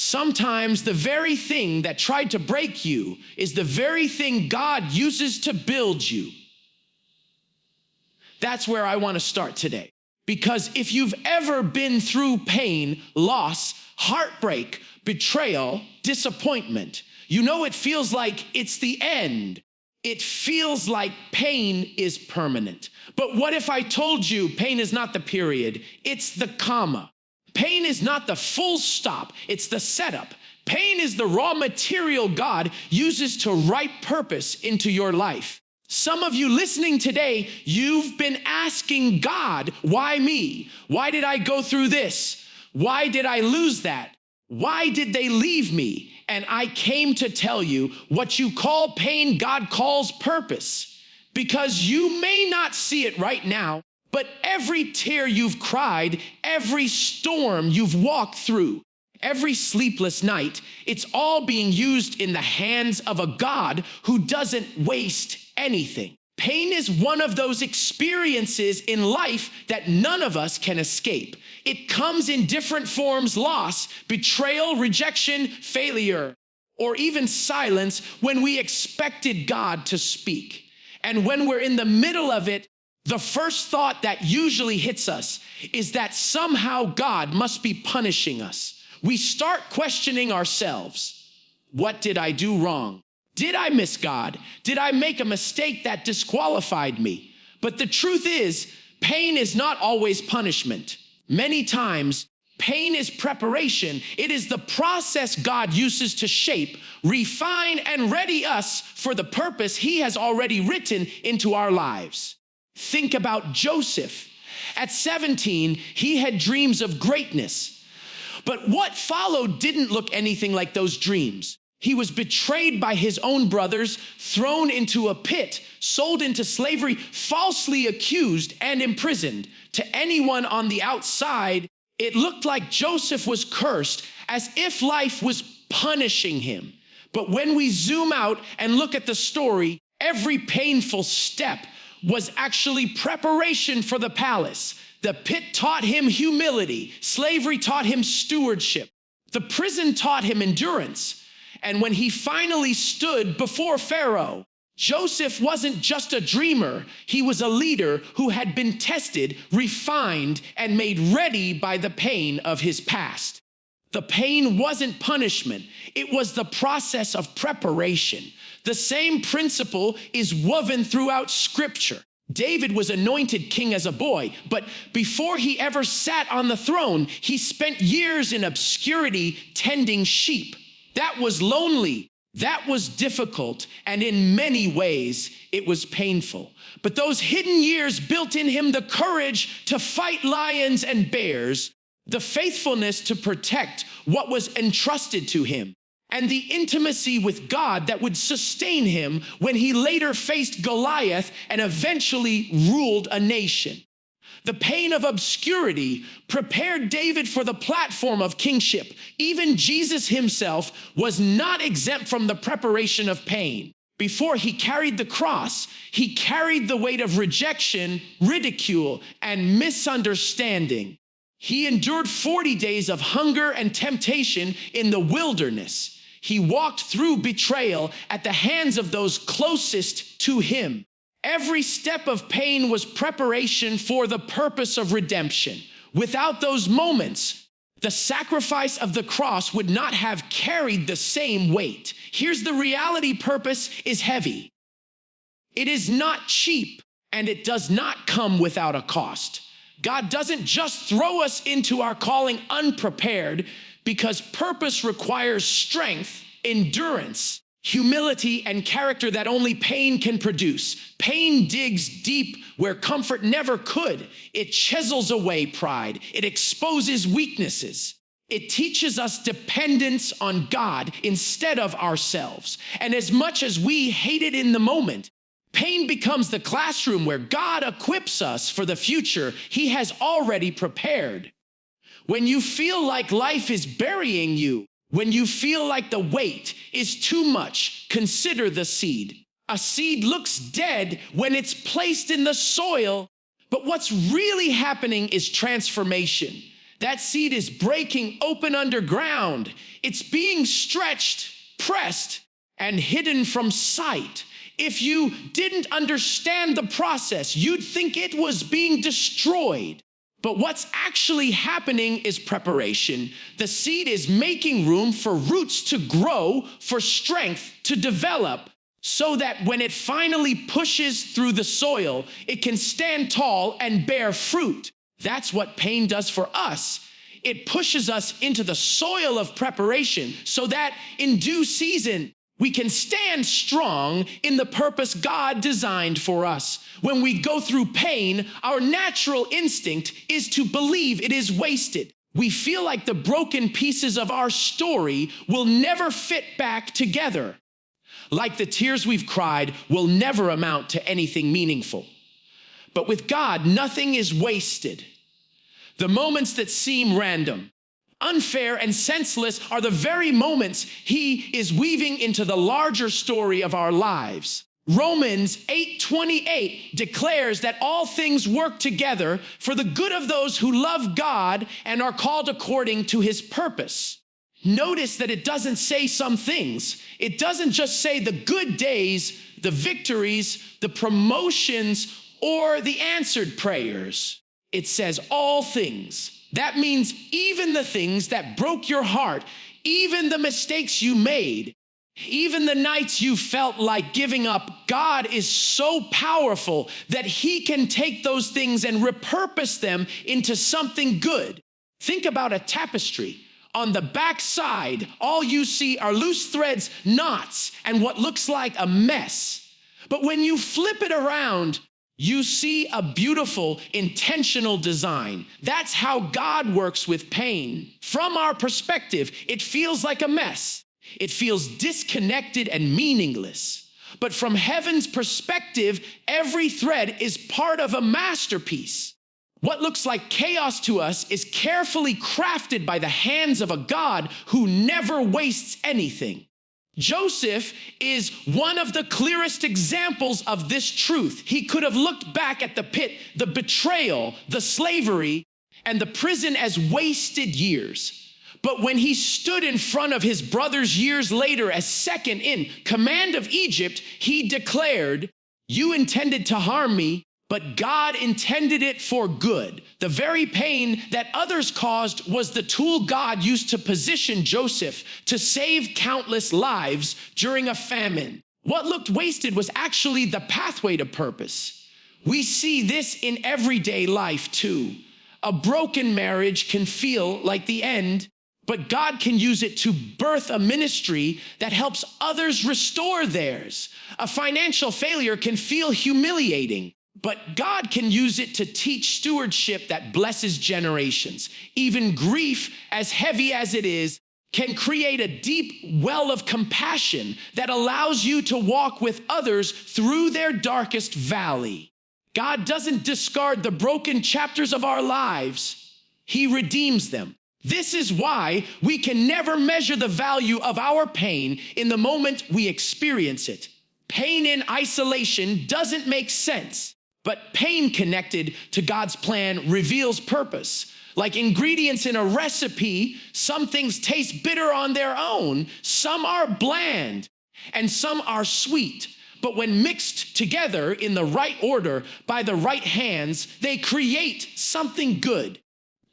Sometimes the very thing that tried to break you is the very thing God uses to build you. That's where I want to start today. Because if you've ever been through pain, loss, heartbreak, betrayal, disappointment, you know it feels like it's the end. It feels like pain is permanent. But what if I told you pain is not the period, it's the comma? Pain is not the full stop, it's the setup. Pain is the raw material God uses to write purpose into your life. Some of you listening today, you've been asking God, why me? Why did I go through this? Why did I lose that? Why did they leave me? And I came to tell you, what you call pain, God calls purpose. Because you may not see it right now, but every tear you've cried, every storm you've walked through, every sleepless night, it's all being used in the hands of a God who doesn't waste anything. Pain is one of those experiences in life that none of us can escape. It comes in different forms: loss, betrayal, rejection, failure, or even silence when we expected God to speak. And when we're in the middle of it, the first thought that usually hits us is that somehow God must be punishing us. We start questioning ourselves. What did I do wrong? Did I miss God? Did I make a mistake that disqualified me? But the truth is, pain is not always punishment. Many times, pain is preparation. It is the process God uses to shape, refine, and ready us for the purpose He has already written into our lives. Think about Joseph. At 17, he had dreams of greatness. But what followed didn't look anything like those dreams. He was betrayed by his own brothers, thrown into a pit, sold into slavery, falsely accused, and imprisoned. To anyone on the outside, it looked like Joseph was cursed, as if life was punishing him. But when we zoom out and look at the story, every painful step was actually preparation for the palace. The pit taught him humility. Slavery taught him stewardship. The prison taught him endurance. And when he finally stood before Pharaoh, Joseph wasn't just a dreamer. He was a leader who had been tested, refined, and made ready by the pain of his past. The pain wasn't punishment. It was the process of preparation. The same principle is woven throughout Scripture. David was anointed king as a boy, but before he ever sat on the throne, he spent years in obscurity tending sheep. That was lonely, that was difficult, and in many ways, it was painful. But those hidden years built in him the courage to fight lions and bears, the faithfulness to protect what was entrusted to him, and the intimacy with God that would sustain him when he later faced Goliath and eventually ruled a nation. The pain of obscurity prepared David for the platform of kingship. Even Jesus himself was not exempt from the preparation of pain. Before he carried the cross, he carried the weight of rejection, ridicule, and misunderstanding. He endured 40 days of hunger and temptation in the wilderness. He walked through betrayal at the hands of those closest to him. Every step of pain was preparation for the purpose of redemption. Without those moments, the sacrifice of the cross would not have carried the same weight. Here's the reality: purpose is heavy. It is not cheap, and it does not come without a cost. God doesn't just throw us into our calling unprepared, because purpose requires strength, endurance, humility, and character that only pain can produce. Pain digs deep where comfort never could. It chisels away pride. It exposes weaknesses. It teaches us dependence on God instead of ourselves. And as much as we hate it in the moment, pain becomes the classroom where God equips us for the future He has already prepared. When you feel like life is burying you, when you feel like the weight is too much, consider the seed. A seed looks dead when it's placed in the soil, but what's really happening is transformation. That seed is breaking open underground. It's being stretched, pressed, and hidden from sight. If you didn't understand the process, you'd think it was being destroyed. But what's actually happening is preparation. The seed is making room for roots to grow, for strength to develop, so that when it finally pushes through the soil, it can stand tall and bear fruit. That's what pain does for us. It pushes us into the soil of preparation so that in due season, we can stand strong in the purpose God designed for us. When we go through pain, our natural instinct is to believe it is wasted. We feel like the broken pieces of our story will never fit back together. Like the tears we've cried will never amount to anything meaningful. But with God, nothing is wasted. The moments that seem random, unfair, and senseless are the very moments He is weaving into the larger story of our lives. Romans 8:28 declares that all things work together for the good of those who love God and are called according to His purpose. Notice that it doesn't say some things. It doesn't just say the good days, the victories, the promotions, or the answered prayers. It says all things. That means even the things that broke your heart, even the mistakes you made, even the nights you felt like giving up. God is so powerful that He can take those things and repurpose them into something good. Think about a tapestry. On the back side, all you see are loose threads, knots, and what looks like a mess. But when you flip it around, you see a beautiful, intentional design. That's how God works with pain. From our perspective, it feels like a mess. It feels disconnected and meaningless. But from heaven's perspective, every thread is part of a masterpiece. What looks like chaos to us is carefully crafted by the hands of a God who never wastes anything. Joseph is one of the clearest examples of this truth. He could have looked back at the pit, the betrayal, the slavery, and the prison as wasted years. But when he stood in front of his brothers years later as second in command of Egypt, he declared, "You intended to harm me, but God intended it for good." The very pain that others caused was the tool God used to position Joseph to save countless lives during a famine. What looked wasted was actually the pathway to purpose. We see this in everyday life too. A broken marriage can feel like the end, but God can use it to birth a ministry that helps others restore theirs. A financial failure can feel humiliating, but God can use it to teach stewardship that blesses generations. Even grief, as heavy as it is, can create a deep well of compassion that allows you to walk with others through their darkest valley. God doesn't discard the broken chapters of our lives. He redeems them. This is why we can never measure the value of our pain in the moment we experience it. Pain in isolation doesn't make sense. But pain connected to God's plan reveals purpose. Like ingredients in a recipe, some things taste bitter on their own, some are bland, and some are sweet. But when mixed together in the right order by the right hands, they create something good.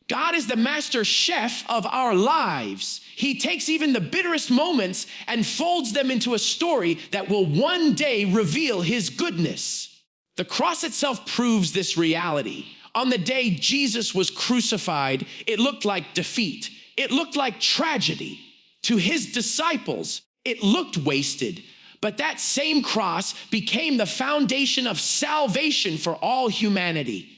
God is the master chef of our lives. He takes even the bitterest moments and folds them into a story that will one day reveal His goodness. The cross itself proves this reality. On the day Jesus was crucified, it looked like defeat. It looked like tragedy. To His disciples, it looked wasted. But that same cross became the foundation of salvation for all humanity.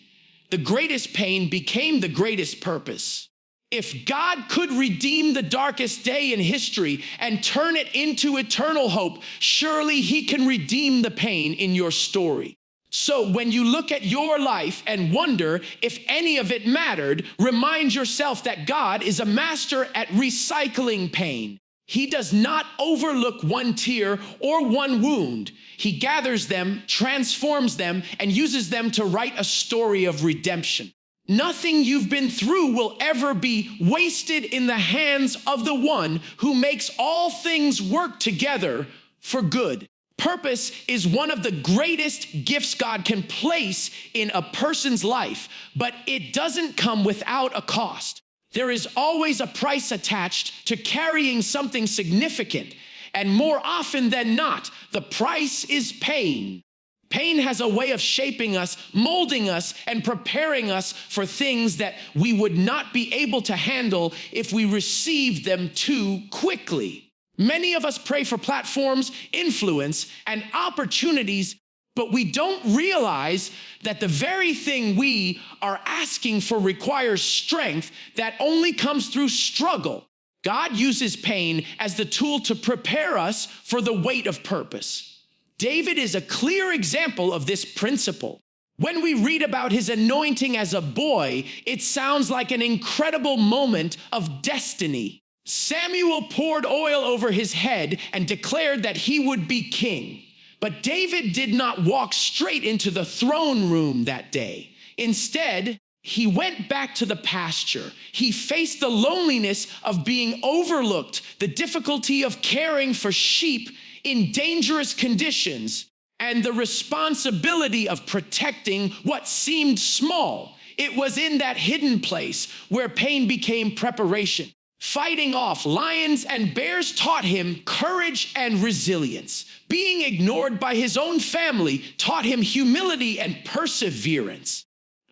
The greatest pain became the greatest purpose. If God could redeem the darkest day in history and turn it into eternal hope, surely He can redeem the pain in your story. So when you look at your life and wonder if any of it mattered, remind yourself that God is a master at recycling pain. He does not overlook one tear or one wound. He gathers them, transforms them, and uses them to write a story of redemption. Nothing you've been through will ever be wasted in the hands of the one who makes all things work together for good. Purpose is one of the greatest gifts God can place in a person's life, but it doesn't come without a cost. There is always a price attached to carrying something significant, and more often than not, the price is pain. Pain has a way of shaping us, molding us, and preparing us for things that we would not be able to handle if we received them too quickly. Many of us pray for platforms, influence, and opportunities, but we don't realize that the very thing we are asking for requires strength that only comes through struggle. God uses pain as the tool to prepare us for the weight of purpose. David is a clear example of this principle. When we read about his anointing as a boy, it sounds like an incredible moment of destiny. Samuel poured oil over his head and declared that he would be king. But David did not walk straight into the throne room that day. Instead, he went back to the pasture. He faced the loneliness of being overlooked, the difficulty of caring for sheep in dangerous conditions, and the responsibility of protecting what seemed small. It was in that hidden place where pain became preparation. Fighting off lions and bears taught him courage and resilience. Being ignored by his own family taught him humility and perseverance.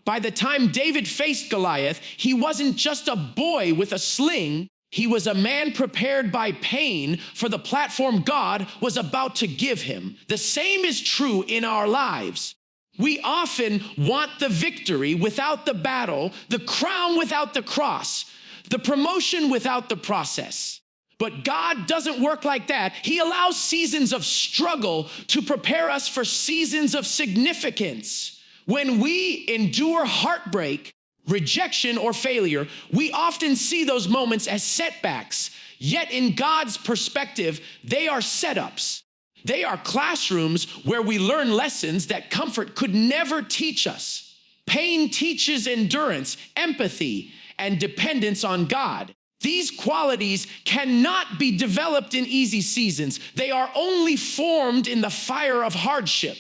By the time David faced Goliath, he wasn't just a boy with a sling. He was a man prepared by pain for the platform God was about to give him. The same is true in our lives. We often want the victory without the battle, the crown without the cross, the promotion without the process. But God doesn't work like that. He allows seasons of struggle to prepare us for seasons of significance. When we endure heartbreak, rejection, or failure, we often see those moments as setbacks. Yet in God's perspective, they are setups. They are classrooms where we learn lessons that comfort could never teach us. Pain teaches endurance, empathy, and dependence on God. These qualities cannot be developed in easy seasons. They are only formed in the fire of hardship.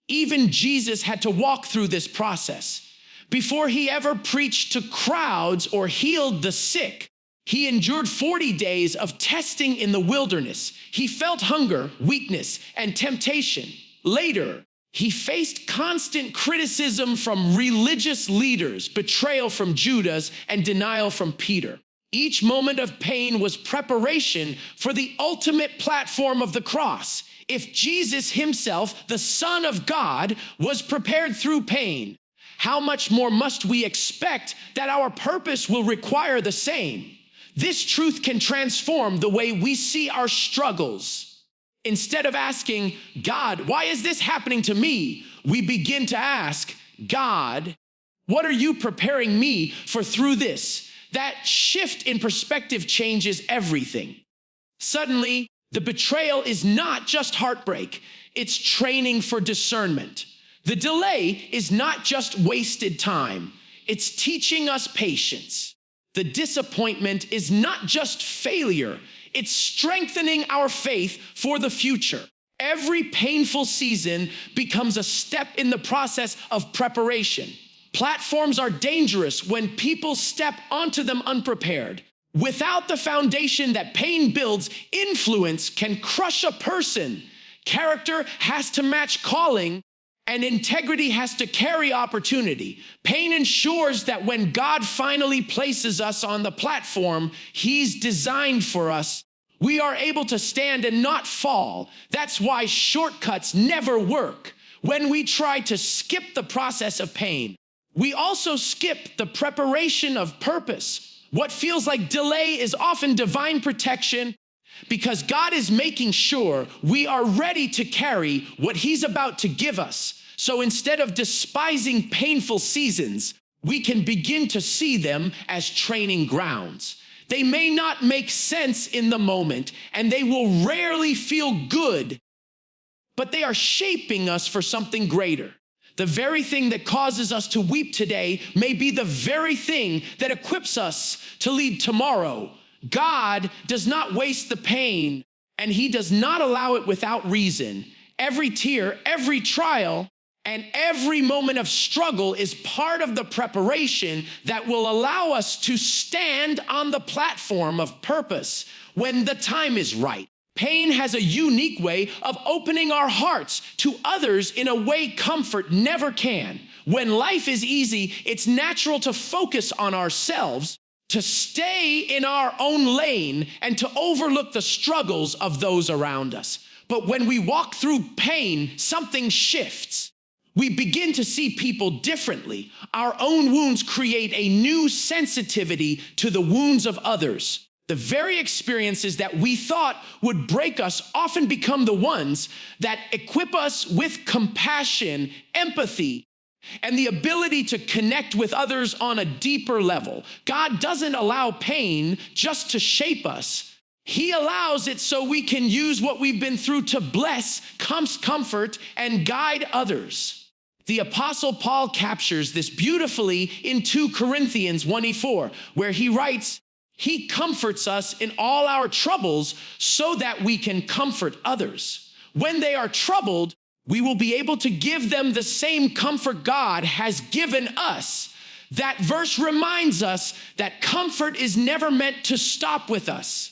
Even Jesus had to walk through this process. Before he ever preached to crowds or healed the sick, he endured 40 days of testing in the wilderness. He felt hunger, weakness, and temptation. Later, he faced constant criticism from religious leaders, betrayal from Judas, and denial from Peter. Each moment of pain was preparation for the ultimate platform of the cross. If Jesus himself, the Son of God, was prepared through pain, how much more must we expect that our purpose will require the same? This truth can transform the way we see our struggles. Instead of asking, God, why is this happening to me? We begin to ask, God, what are you preparing me for through this? That shift in perspective changes everything. Suddenly, the betrayal is not just heartbreak, it's training for discernment. The delay is not just wasted time, it's teaching us patience. The disappointment is not just failure, it's strengthening our faith for the future. Every painful season becomes a step in the process of preparation. Platforms are dangerous when people step onto them unprepared. Without the foundation that pain builds, influence can crush a person. Character has to match calling, and integrity has to carry opportunity. Pain ensures that when God finally places us on the platform he's designed for us, we are able to stand and not fall. That's why shortcuts never work. When we try to skip the process of pain, we also skip the preparation of purpose. What feels like delay is often divine protection, because God is making sure we are ready to carry what he's about to give us. So instead of despising painful seasons, we can begin to see them as training grounds. They may not make sense in the moment, and they will rarely feel good, but they are shaping us for something greater. The very thing that causes us to weep today may be the very thing that equips us to lead tomorrow. God does not waste the pain, and he does not allow it without reason. Every tear, every trial, and every moment of struggle is part of the preparation that will allow us to stand on the platform of purpose when the time is right. Pain has a unique way of opening our hearts to others in a way comfort never can. When life is easy, it's natural to focus on ourselves, to stay in our own lane, and to overlook the struggles of those around us. But when we walk through pain, something shifts. We begin to see people differently. Our own wounds create a new sensitivity to the wounds of others. The very experiences that we thought would break us often become the ones that equip us with compassion, empathy, and the ability to connect with others on a deeper level. God doesn't allow pain just to shape us. He allows it so we can use what we've been through to bless, comfort, and guide others. The Apostle Paul captures this beautifully in 2 Corinthians 1:4, where he writes, he comforts us in all our troubles so that we can comfort others. When they are troubled, we will be able to give them the same comfort God has given us. That verse reminds us that comfort is never meant to stop with us.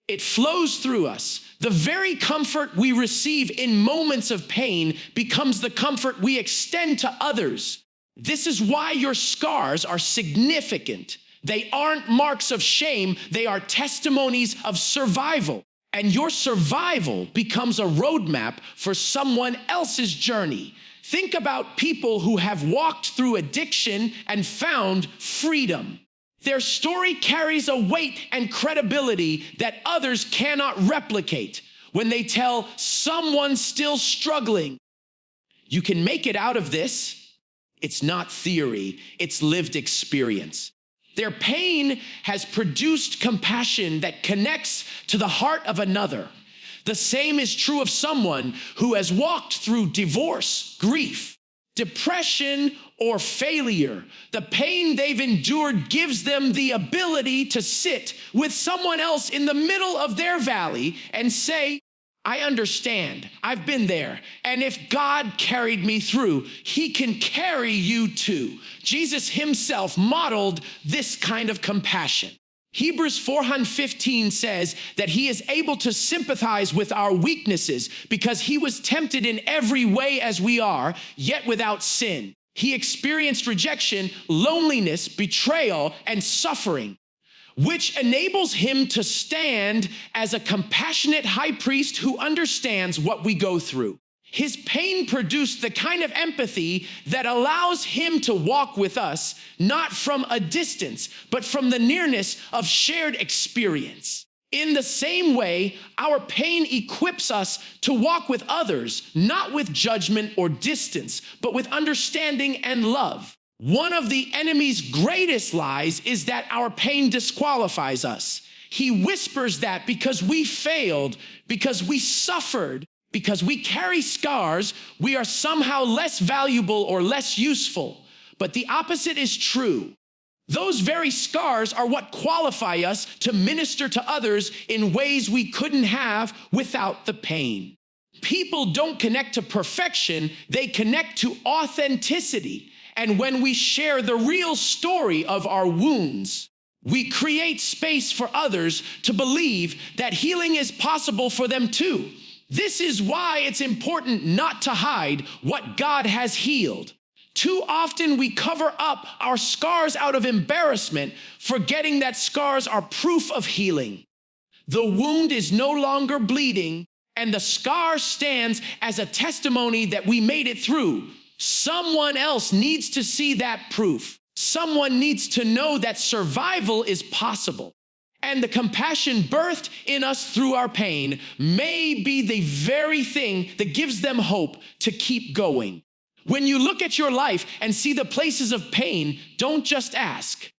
It flows through us. The very comfort we receive in moments of pain becomes the comfort we extend to others. This is why your scars are significant. They aren't marks of shame. They are testimonies of survival. And your survival becomes a roadmap for someone else's journey. Think about people who have walked through addiction and found freedom. Their story carries a weight and credibility that others cannot replicate. When they tell someone still struggling, you can make it out of this. It's not theory, it's lived experience. Their pain has produced compassion that connects to the heart of another. The same is true of someone who has walked through divorce, grief, depression, or failure. The pain they've endured gives them the ability to sit with someone else in the middle of their valley and say, I understand, I've been there, and if God carried me through, he can carry you too. Jesus himself modeled this kind of compassion. Hebrews 4:15 says that he is able to sympathize with our weaknesses because he was tempted in every way as we are, yet without sin. He experienced rejection, loneliness, betrayal, and suffering, which enables him to stand as a compassionate high priest who understands what we go through. His pain produced the kind of empathy that allows him to walk with us, not from a distance, but from the nearness of shared experience. In the same way, our pain equips us to walk with others, not with judgment or distance, but with understanding and love. One of the enemy's greatest lies is that our pain disqualifies us. He whispers that because we failed, because we suffered, because we carry scars, we are somehow less valuable or less useful. But the opposite is true. Those very scars are what qualify us to minister to others in ways we couldn't have without the pain. People don't connect to perfection, they connect to authenticity. And when we share the real story of our wounds, we create space for others to believe that healing is possible for them too. This is why it's important not to hide what God has healed. Too often we cover up our scars out of embarrassment, forgetting that scars are proof of healing. The wound is no longer bleeding, and the scar stands as a testimony that we made it through. Someone else needs to see that proof. Someone needs to know that survival is possible. And the compassion birthed in us through our pain may be the very thing that gives them hope to keep going. When you look at your life and see the places of pain, don't just ask,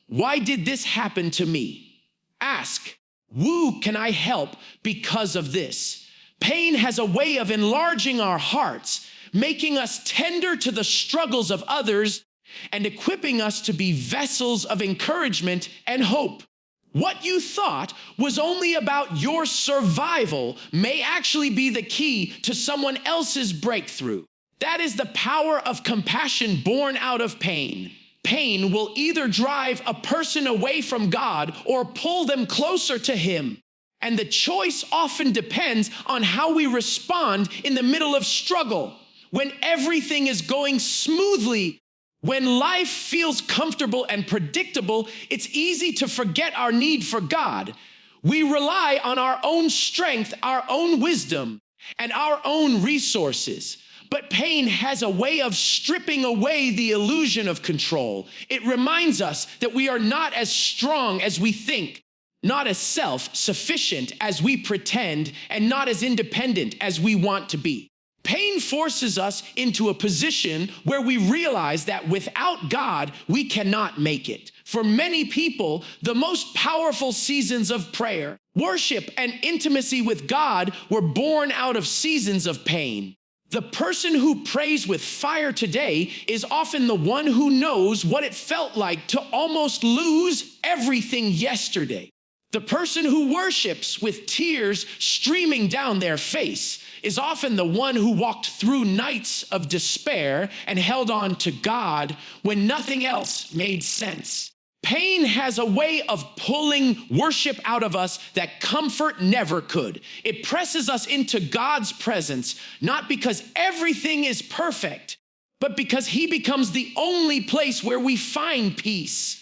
why did this happen to me? Ask, who can I help because of this? Pain has a way of enlarging our hearts, making us tender to the struggles of others and equipping us to be vessels of encouragement and hope. What you thought was only about your survival may actually be the key to someone else's breakthrough. That is the power of compassion born out of pain. Pain will either drive a person away from God or pull them closer to Him. And the choice often depends on how we respond in the middle of struggle. When everything is going smoothly, when life feels comfortable and predictable, it's easy to forget our need for God. We rely on our own strength, our own wisdom, and our own resources. But pain has a way of stripping away the illusion of control. It reminds us that we are not as strong as we think, not as self-sufficient as we pretend, and not as independent as we want to be. Pain forces us into a position where we realize that without God, we cannot make it. For many people, the most powerful seasons of prayer, worship, and intimacy with God were born out of seasons of pain. The person who prays with fire today is often the one who knows what it felt like to almost lose everything yesterday. The person who worships with tears streaming down their face is often the one who walked through nights of despair and held on to God when nothing else made sense. Pain has a way of pulling worship out of us that comfort never could. It presses us into God's presence, not because everything is perfect, but because He becomes the only place where we find peace.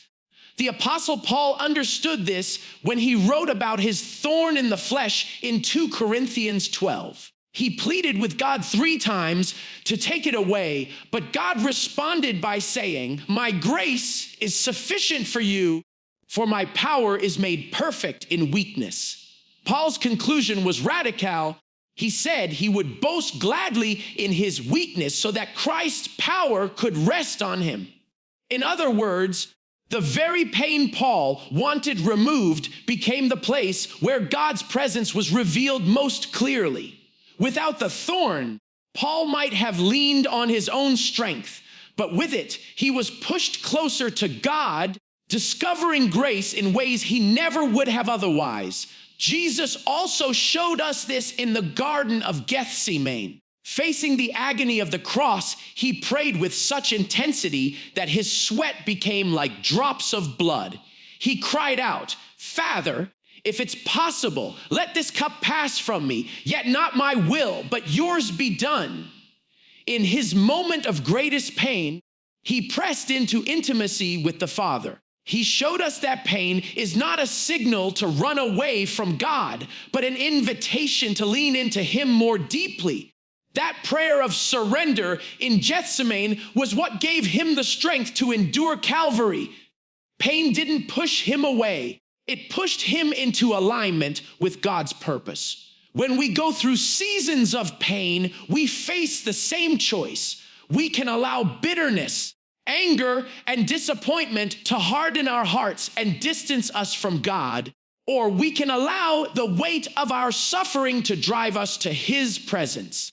The Apostle Paul understood this when he wrote about his thorn in the flesh in 2 Corinthians 12. He pleaded with God 3 times to take it away, but God responded by saying, "My grace is sufficient for you, for my power is made perfect in weakness." Paul's conclusion was radical. He said he would boast gladly in his weakness so that Christ's power could rest on him. In other words, the very pain Paul wanted removed became the place where God's presence was revealed most clearly. Without the thorn, Paul might have leaned on his own strength, but with it, he was pushed closer to God, discovering grace in ways he never would have otherwise. Jesus also showed us this in the Garden of Gethsemane. Facing the agony of the cross, he prayed with such intensity that his sweat became like drops of blood. He cried out, "Father, if it's possible, let this cup pass from me, yet not my will, but yours be done." In his moment of greatest pain, he pressed into intimacy with the Father. He showed us that pain is not a signal to run away from God, but an invitation to lean into Him more deeply. That prayer of surrender in Gethsemane was what gave him the strength to endure Calvary. Pain didn't push him away. It pushed him into alignment with God's purpose. When we go through seasons of pain, we face the same choice. We can allow bitterness, anger, and disappointment to harden our hearts and distance us from God, or we can allow the weight of our suffering to drive us to His presence.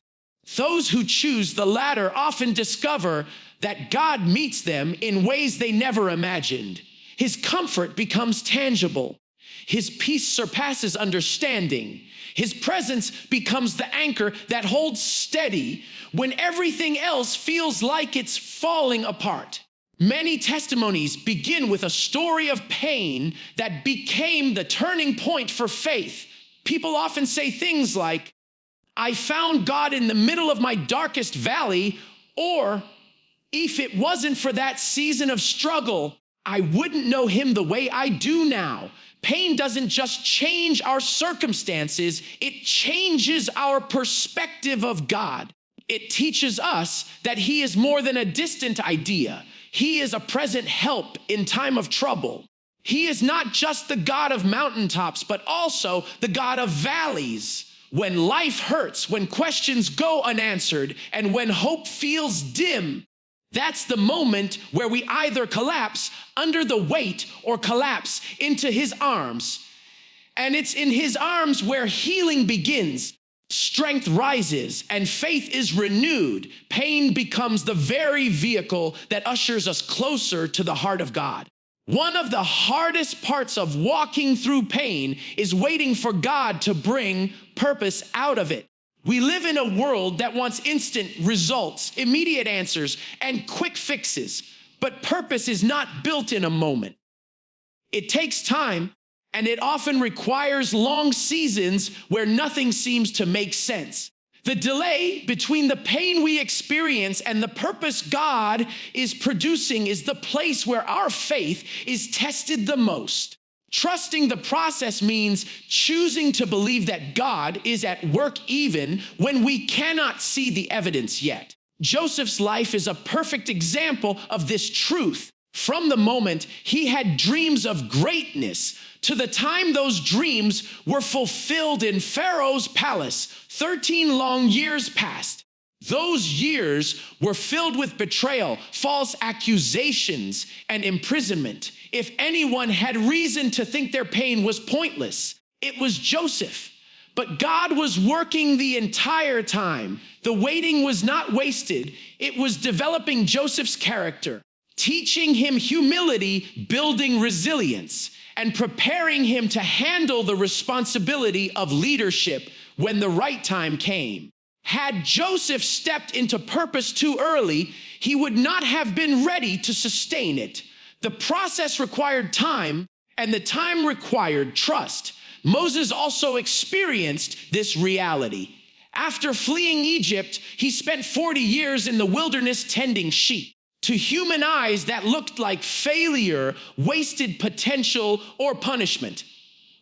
Those who choose the latter often discover that God meets them in ways they never imagined. His comfort becomes tangible. His peace surpasses understanding. His presence becomes the anchor that holds steady when everything else feels like it's falling apart. Many testimonies begin with a story of pain that became the turning point for faith. People often say things like, "I found God in the middle of my darkest valley," or, "If it wasn't for that season of struggle, I wouldn't know Him the way I do now." Pain doesn't just change our circumstances, it changes our perspective of God. It teaches us that He is more than a distant idea. He is a present help in time of trouble. He is not just the God of mountaintops, but also the God of valleys. When life hurts, when questions go unanswered, and when hope feels dim, that's the moment where we either collapse under the weight or collapse into His arms. And it's in His arms where healing begins. Strength rises and faith is renewed. Pain becomes the very vehicle that ushers us closer to the heart of God. One of the hardest parts of walking through pain is waiting for God to bring purpose out of it. We live in a world that wants instant results, immediate answers, and quick fixes, but purpose is not built in a moment. It takes time, and it often requires long seasons where nothing seems to make sense. The delay between the pain we experience and the purpose God is producing is the place where our faith is tested the most. Trusting the process means choosing to believe that God is at work even when we cannot see the evidence yet. Joseph's life is a perfect example of this truth. From the moment he had dreams of greatness to the time those dreams were fulfilled in Pharaoh's palace, 13 long years passed. Those years were filled with betrayal, false accusations, and imprisonment. If anyone had reason to think their pain was pointless, it was Joseph. But God was working the entire time. The waiting was not wasted. It was developing Joseph's character, teaching him humility, building resilience, and preparing him to handle the responsibility of leadership when the right time came. Had Joseph stepped into purpose too early, he would not have been ready to sustain it. The process required time, and the time required trust. Moses also experienced this reality. After fleeing Egypt, he spent 40 years in the wilderness tending sheep. To human eyes, that looked like failure, wasted potential, or punishment.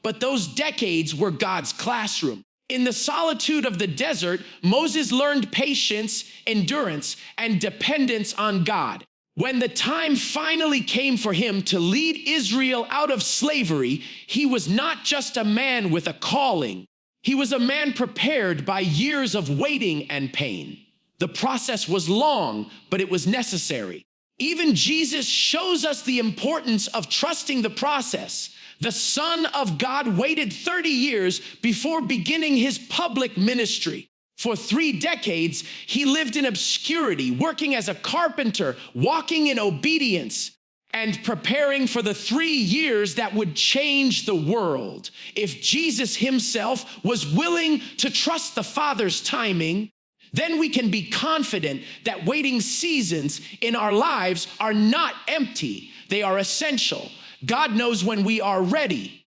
But those decades were God's classroom. In the solitude of the desert, Moses learned patience, endurance, and dependence on God. When the time finally came for him to lead Israel out of slavery, he was not just a man with a calling. He was a man prepared by years of waiting and pain. The process was long, but it was necessary. Even Jesus shows us the importance of trusting the process. The Son of God waited 30 years before beginning his public ministry. For 3 decades, he lived in obscurity, working as a carpenter, walking in obedience, and preparing for the 3 years that would change the world. If Jesus himself was willing to trust the Father's timing, then we can be confident that waiting seasons in our lives are not empty. They are essential. God knows when we are ready.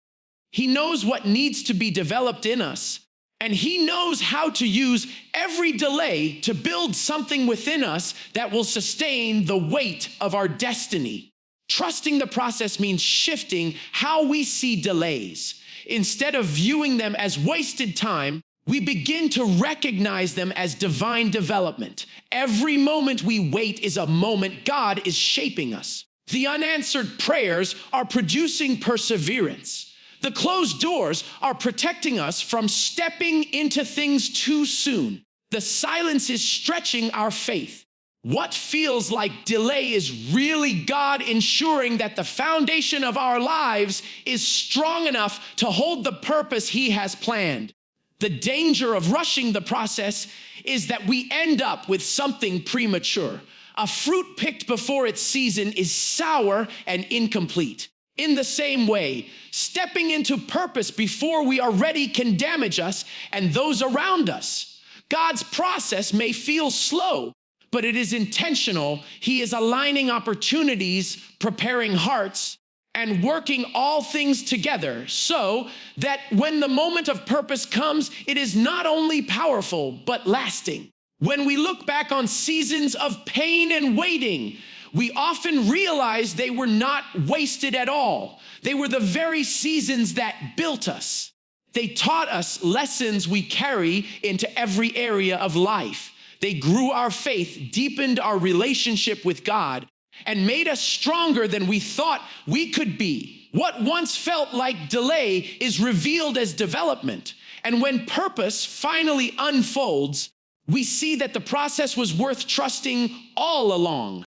He knows what needs to be developed in us. And he knows how to use every delay to build something within us that will sustain the weight of our destiny. Trusting the process means shifting how we see delays. Instead of viewing them as wasted time, we begin to recognize them as divine development. Every moment we wait is a moment God is shaping us. The unanswered prayers are producing perseverance. The closed doors are protecting us from stepping into things too soon. The silence is stretching our faith. What feels like delay is really God ensuring that the foundation of our lives is strong enough to hold the purpose he has planned. The danger of rushing the process is that we end up with something premature. A fruit picked before its season is sour and incomplete. In the same way, stepping into purpose before we are ready can damage us and those around us. God's process may feel slow, but it is intentional. He is aligning opportunities, preparing hearts, and working all things together so that when the moment of purpose comes, it is not only powerful, but lasting. When we look back on seasons of pain and waiting, we often realize they were not wasted at all. They were the very seasons that built us. They taught us lessons we carry into every area of life. They grew our faith, deepened our relationship with God, and made us stronger than we thought we could be. What once felt like delay is revealed as development. And when purpose finally unfolds, we see that the process was worth trusting all along.